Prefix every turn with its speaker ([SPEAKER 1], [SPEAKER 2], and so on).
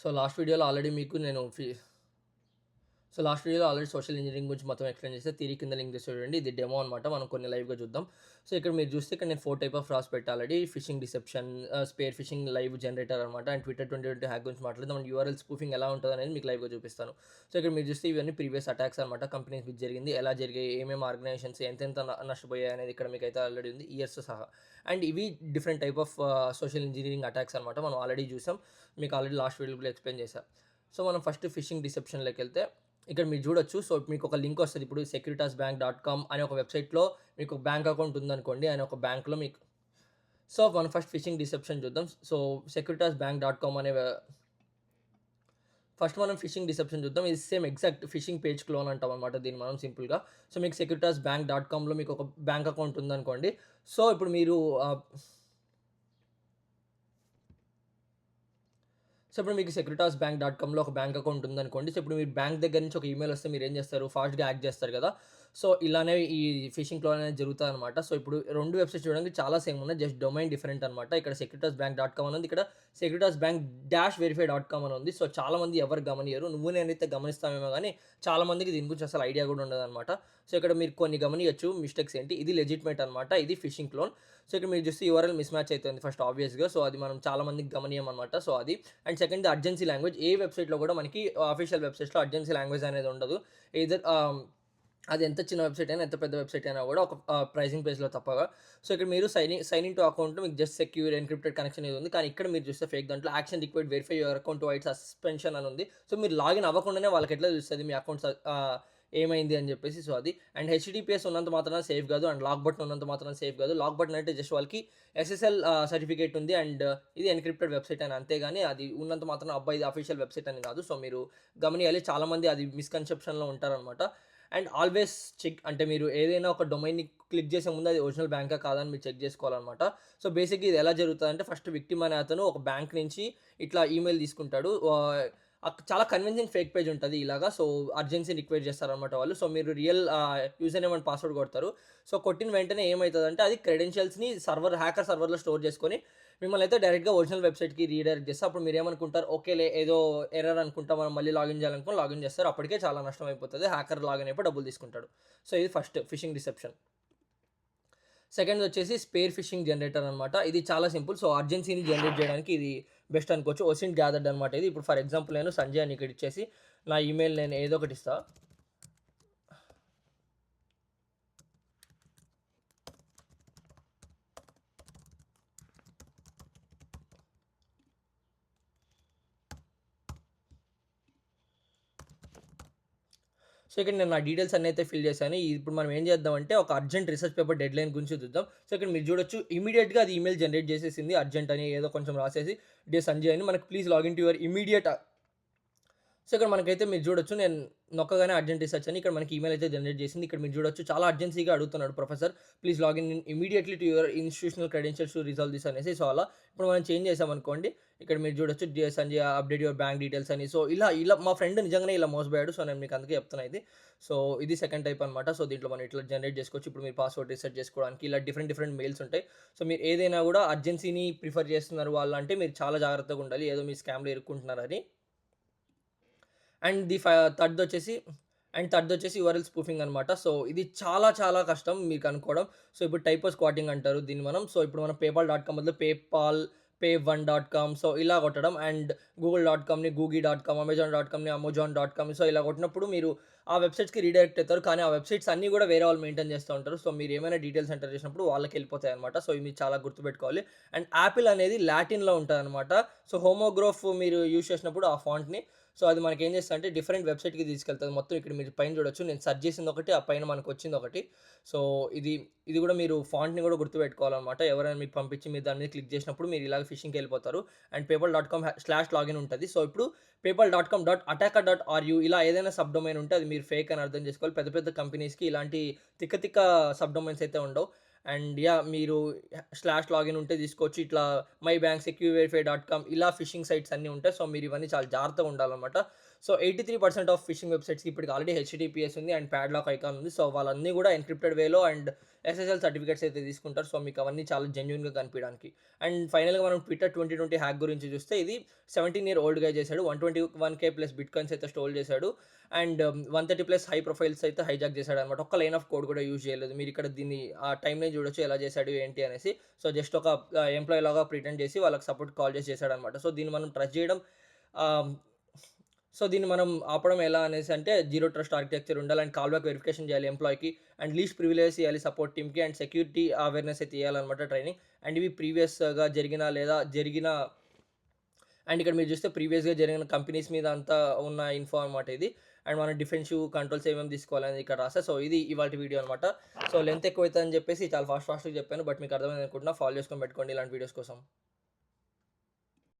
[SPEAKER 1] So last వీడియోలో already మీకు నేను లాస్ట్ వీడియోలో ఆల్రెడీ సోషల్ ఇంజినీరింగ్ గురించి మొత్తం ఎక్స్‌ప్లెయిన్ చేశా. థియరీ కింద లింక్ చేసి చూడండి. ఇది డెమో అనమాట. మనం కొన్ని లైవ్‌గా చూద్దాం. సో ఇక్కడ మీరు చూస్తే ఇక్కడ నేను 4 టైప్ ఆఫ్ ఫ్రాడ్స్ పెట్టా already. Fishing deception, spare fishing live generator అనమాట. అండ్ ట్విట్టర్ 2020 హ్యాక్ గురించి మాట్లాడదాం. అండ్ యూఆర్ఎల్ స్పూఫింగ్ ఎలా ఉంటదనేది మీకు లైవ్‌గా చూపిస్తాను. సో ఇక్కడ మీరు చూస్తే ఇవన్నీ ప్రీవియస్ అటాక్స్ అనమాట. కంపెనీస్ మీద జరిగింది. ఎలా జరిగాయి, ఏమేమి ఆర్గనైజేషన్స్ ఎంతెంత నష్టపోయాయి అనేది ఇక్కడ మీకైతే ఆల్రెడీ ఉంది. ఇయర్స్‌తో సహా. అండ్ ఇవి different type of social engineering attacks అనమాట. మనం ఆల్రెడీ చూసాం. మీకు ఆల్రెడీ లాస్ట్ వీడియోలో కూడా ఎక్స్‌ప్లెయిన్ చేశా. సో మనం ఫస్ట్ ఫిషింగ్ డిసెప్షన్‌లోకెళ్తే ఇక్కడ మీరు చూడొచ్చు. సో మీకు ఒక లింక్ వస్తది. ఇప్పుడు securitasbank.com అనే ఒక వెబ్‌సైట్‌లో మీకు బ్యాంక్ అకౌంట్ ఉందనుకోండి. ఆయన ఒక బ్యాంక్‌లో మీకు సో మనం ఫస్ట్ ఫిషింగ్ డిసెప్షన్ చూద్దాం. సో securitasbank.com అనే ఫస్ట్ మనం ఫిషింగ్ డిసెప్షన్ చూద్దాం. ఇది same exact phishing page clone అంటామనమాట దీన్ని మనం సింపుల్‌గా. సో మీకు securitasbank.comలో మీకు ఒక బ్యాంక్ అకౌంట్ ఉందనుకోండి. సో ఇప్పుడు మీరు సో ఇప్పుడు మీకు securitasbank.comలో ఒక బ్యాంక్ అకౌంట్ ఉందనుకోండి. సో ఇప్పుడు మీరు బ్యాంక్ దగ్గర నుంచి ఒక ఈమెయిల్ వస్తే మీరేం చేస్తారు? ఫాస్ట్‌గా యాక్ట్ చేస్తారు కదా! సో ఇలానే ఈ ఫిషింగ్ క్లోన్ అనేది జరుగుతదనమాట. సో ఇప్పుడు 2 వెబ్‌సైట్స్ చూడడానికి చాలా సేమ్ ఉన్నాయి. జస్ట్ డొమైన్ డిఫరెంట్ అనమాట. ఇక్కడ securitasbank.com అని ఉంది. ఇక్కడ securitasbank-verify.com అని ఉంది. సో చాలామంది ఎవరు గమనియ్యరు. నువ్వు నేనైతే గమనిస్తామేమో గానీ చాలా మందికి దీని గురించి అసలు ఐడియా కూడా ఉండదనమాట. సో ఇక్కడ మీరు కొన్ని గమనియొచ్చు మిస్టేక్స్ ఏంటి. ఇది లెజిట్‌మేట్ అనమాట. ఇది ఫిషింగ్ క్లోన్. సో ఇక్కడ మీరు చూస్తే యూఆర్ఎల్ మిస్ మ్యాచ్ అయితుంది ఫస్ట్ ఆబ్వియస్‌గా. సో అది మనం చాలా మందికి గమనియమనమాట. సో అది. అండ్ సెకండ్‌ది అర్జెన్సీ లాంగ్వేజ్. ఏ వెబ్‌సైట్‌లో కూడా మనకి అఫీషియల్ వెబ్‌సైట్స్‌లో అర్జెన్సీ లాంగ్వేజ్ అనేది ఉండదు. ఎయిదర్ అది ఎంత చిన్న వెబ్‌సైట్ అయినా, ఎంత పెద్ద వెబ్‌సైట్ అయినా కూడా ఒక ప్రైజింగ్ పేజ్‌లో తప్పగా. సో ఇక్కడ మీరు సైన్ ఇన్ టు అకౌంట్ మీకు జస్ట్ సెక్యూర్ ఎన్క్రిప్టెడ్ కనెక్షన్ ఇది ఉంది. కానీ ఇక్కడ మీరు చూస్తే ఫేక్ దాంట్లో action required verify your account to wide suspension అని ఉంది. సో మీరు లాగిన్ అవ్వకుండానే వాళ్ళకి ఎట్లా తెలుస్తది మీ అకౌంట్ ఏమైంది అని చెప్పేసి. సో అది. అండ్ హెచ్‌టిటిపిఎస్ ఉన్నంత మాత్రాన సేఫ్ కాదు. అండ్ లాక్ బటన్ ఉన్నంత మాత్రాన సేఫ్ కాదు. లాక్ బటన్ అంటే జస్ట్ వాళ్ళకి ఎస్ఎస్ఎల్ సర్టిఫికేట్ ఉంది. అండ్ ఇది ఎన్క్రిప్టెడ్ వెబ్‌సైట్ అని అంతేగాని అది ఉన్నంత మాత్రాన అబ్బా! ఇది అఫీషియల్ వెబ్‌సైట్ అని కాదు. సో మీరు గమనియాలి. చాలామంది అది మిస్‌కన్సెప్షన్‌లో ఉంటారనమాట. అండ్ ఆల్వేస్ చెక్ అంటే మీరు ఏదైనా ఒక డొమైన్‌ని క్లిక్ చేసే ముందు అది ఒరిజినల్ బ్యాంకా కాదా అని మీరు చెక్ చేసుకోవాలనమాట. సో బేసిక్‌గా ఇది ఎలా జరుగుతదంటే ఫస్ట్ విక్టిమ్ అనే అతను ఒక బ్యాంక్ నుంచి ఇట్లా ఈమెయిల్ తీసుకుంటాడు. చాలా కన్విన్సింగ్ ఫేక్ పేజ్ ఉంటది ఇలాగా. సో అర్జెన్సీ రిక్వెస్ట్ చేస్తారనమాట వాళ్ళు. సో మీరు real user name and password కొడతారు. సో కొట్టిన వెంటనే ఏమైతదంటే అది క్రెడెన్షియల్స్‌ని హ్యాకర్ సర్వర్‌లో స్టోర్ చేసుకొని మిమ్మల్ని అయితే డైరెక్ట్‌గా ఒరిజినల్ వెబ్‌సైట్‌కి రీడైరెక్ట్ చేస్తే అప్పుడు మీరేమనుకుంటారు, ఓకేలే ఏదో ఎర్రర్ అనుకుంటా మనం మళ్ళీ లాగిన్ చేయాలనుకోని లాగిన్ చేస్తారు. అప్పటికే చాలా నష్టం అయిపోతది. హ్యాకర్ లాగిన్ అయిపోయి డబ్బులు తీసుకుంటాడు. సో ఇది ఫస్ట్ ఫిషింగ్ డిసెప్షన్. సెకండ్‌ది వచ్చేసి స్పేర్ ఫిషింగ్ జనరేటర్ అనమాట. ఇది చాలా సింపుల్. సో అర్జెన్సీని జనరేట్ చేయడానికి ఇది బెస్ట్ అనుకోవచ్చు. ఒసిన్ గ్యాదర్డ్ అనమాట ఇది. ఇప్పుడు ఫర్ ఎగ్జాంపుల్ నేను సంజయ్ అని ఇక్కడ ఇచ్చేసి నా ఈమెయిల్ నేను ఏదో ఒకటి ఇస్తా. సో ఇక్కడ నేను నా డీటెయిల్స్ అన్నీ అయితే ఫిల్ చేశాను. ఇప్పుడు మనం ఏం చేద్దామంటే ఒక అర్జెంట్ రిసర్చ్ పేపర్ డెడ్‌లైన్ గురించి చూద్దాం. సో ఇక్కడ మీరు చూడొచ్చు ఇమ్మీడియేట్‌గా అది ఈమెయిల్ జనరేట్ చేసేసింది. అర్జెంట్ అని ఏదో కొంచెం రాసేసి డియర్ సంజయ్ అని మనకు please login to your immediate so ఇక్కడ మనకైతే మీరు చూడొచ్చు నేను నొక్కగానే అర్జెంట్ రిసర్చ్ అని ఇక్కడ మనకి ఈమెయిల్ అయితే జనరేట్ చేసింది. ఇక్కడ మీరు చూడొచ్చు చాలా అర్జెన్సీగా అడుగుతున్నాడు professor please login in immediately to your institutional credentials to resolve this అనేసి. సో అలా ఇప్పుడు మనం చేంజ్ చేసామనుకోండి. ఇక్కడ మీరు చూడొచ్చు dear Sanjay update your bank details అని. సో ఇలా మా ఫ్రెండ్ నిజంగానే ఇలా మోసపోయాడు. సో నేను మీకు అందుకే చెప్తున్నా ఇది. సో ఇది సెకండ్ టైప్ అనమాట. సో దీంట్లో మనం ఇట్లా జనరేట్ చేసుకోవచ్చు. ఇప్పుడు మీరు పాస్వర్డ్ రీసెట్ చేసుకోవడానికి ఇలా డిఫరెంట్ మెయిల్స్ ఉంటాయి. సో మీరు ఏదైనా కూడా అర్జెన్సీని ప్రిఫర్ చేస్తున్నారు వాళ్ళంటే మీరు చాలా జాగ్రత్తగా ఉండాలి. ఏదో మీ స్కామ్‌లో ఇరుక్కుంటున్నారని. అండ్ థర్డ్ వచ్చేసి యూఆర్ఎల్ స్పూఫింగ్ అనమాట. సో ఇది చాలా కష్టం మీకు కనుక్కోవడం. సో ఇప్పుడు టైపో స్క్వాటింగ్ అంటారు దీన్ని మనం. సో ఇప్పుడు మనం పేపాల్.కామ్ బదులు pay1.com సో ఇలా కొట్టడం. అండ్ గూగుల్.కామ్‌ని గూగి.కామ్, అమెజాన్.కామ్‌ని అమెజాన్.కామ్ సో ఇలా కొట్టినప్పుడు మీరు ఆ వెబ్‌సైట్స్‌కి రీడైరెక్ట్ అవుతారు. కానీ ఆ వెబ్‌సైట్స్ అన్నీ కూడా వేరే వాళ్ళు మెయింటైన్ చేస్తూ ఉంటారు. సో మీరు ఏమైనా డీటెయిల్స్ ఎంటర్ చేసినప్పుడు వాళ్ళకెళ్ళిపోతాయన్నమాట. సో ఇవి చాలా గుర్తుపెట్టుకోవాలి. అండ్ యాపిల్ అనేది లాటిన్‌లో ఉంటదనమాట. సో హోమోగ్రాఫ్ మీరు యూజ్ చేసినప్పుడు ఆ ఫాంట్‌ని సో అది మనకేం చేస్తదంటే డిఫరెంట్ వెబ్‌సైట్‌కి తీసుకెళ్తది. మొత్తం ఇక్కడ మీరు పైన చూడొచ్చు. నేను సెర్చ్ చేసిందొకటి, ఆ పైన మనకొచ్చిందొకటి. సో ఇది కూడా మీరు ఫాంట్‌ని కూడా గుర్తుపెట్టుకోవాలనమాట. ఎవరైనా మీకు పంపించి మీరు దాని మీద క్లిక్ చేసినప్పుడు మీరు ఇలాగ ఫిషింగ్‌కెళ్ళిపోతారు. అండ్ పేపాల్.కామ్/లాగిన్ ఉంటది. సో ఇప్పుడు పేపాల్.కామ్.అటాకర్.ru ఇలా ఏదైనా సబ్ డొమైన్ ఉంటే అది మీరు ఫేక్ అని అర్థం చేసుకోవాలి. పెద్ద కంపెనీస్‌కి ఇలాంటి తిక్క సబ్ డొమైన్స్ అయితే ఉండవు. అండ్ మీరు /లాగిన్ ఉంటే తీసుకోవచ్చు. ఇట్లా మై బ్యాంక్ సెక్యూర్‌వెరిఫై.కామ్ ఇలా ఫిషింగ్ సైట్స్ అన్నీ ఉంటాయి. సో మీరు ఇవన్నీ చాలా జాగ్రత్తగా ఉండాలన్నమాట. సో 83% ఆఫ్ ఫిషింగ్ వెబ్‌సైట్స్‌కి ఇప్పటికి ఆల్రెడీ హెచ్‌టిటిపిఎస్ ఉంది అండ్ ప్యాడ్‌లాక్ ఐకాన్ ఉంది. సో వాళ్ళన్నీ కూడా ఎన్క్రిప్టెడ్ వేలో అండ్ ఎస్ఎస్ఎల్ సర్టిఫికేట్స్ అయితే తీసుకుంటారు. సో, మీకు అవన్నీ చాలా జెన్యూన్‌గా కనిపియడానికి. అండ్ ఫైనల్‌గా మనం ట్విట్టర్ 2020 హ్యాక్ గురించి చూస్తే ఇది 17 ఇయర్ ఓల్డ్ గై చేశాడు. 121,000 ప్లస్ బిట్‌కాయిన్స్ అయితే స్టోల్ చేశాడు. అండ్ 130 ప్లస్ హై ప్రొఫైల్స్ అయితే హైజాక్ చేశాడనమాట. ఒక్క లైన్ ఆఫ్ కోడ్ కూడా యూజ్ చేయలేదు. మీరిక్కడ దీన్ని ఆ టైమ్‌లైన్ చూడొచ్చు ఎలా చేశాడు ఏంటి అనేసి. సో, జస్ట్ ఒక ఎంప్లాయీ లాగా ప్రిటెండ్ చేసి వాళ్ళకి సపోర్ట్ కాల్ చేసి చేశాడనమాట. సో, దీన్ని మనం ట్రస్ట్ చేయడం ఆహ్, సో, దీన్ని మనం ఆపడం ఎలా అనేసి అంటే జీరో ట్రస్ట్ ఆర్కిటెక్చర్ ఉండాలి. అండ్ కాల్ బ్యాక్ వెరిఫికేషన్ చేయాలి ఎంప్లాయ్‌కి. అండ్ లీస్ట్ ప్రివిలేజెస్ ఇయ్యాలి సపోర్ట్ టీమ్‌కి. అండ్ సెక్యూరిటీ అవేర్‌నెస్ అయితే ఇయ్యాలనమాట ట్రైనింగ్. అండ్ ఇవి ప్రీవియస్‌గా జరిగిన లేదా జరిగిన అండ్ ఇక్కడ మీరు చూస్తే ప్రీవియస్‌గా జరిగిన కంపెనీస్ మీద అంతా ఉన్న ఇన్ఫో అనమాట ఇది. అండ్ మనం డిఫెన్సివ్ కంట్రోల్స్ ఏమేమి తీసుకోవాలని ఇక్కడ రాసా. సో, ఇది ఇవాల్టి వీడియో అనమాట. సో, లెంత్ ఎక్కువైతదని చెప్పేసి చాలా ఫాస్ట్‌గా చెప్పాను. బట్ మీకు అర్థమైంది అనుకుంటున్నా. ఫాలో చేసుకొని పెట్టుకోండి ఇలాంటి వీడియోస్ కోసం.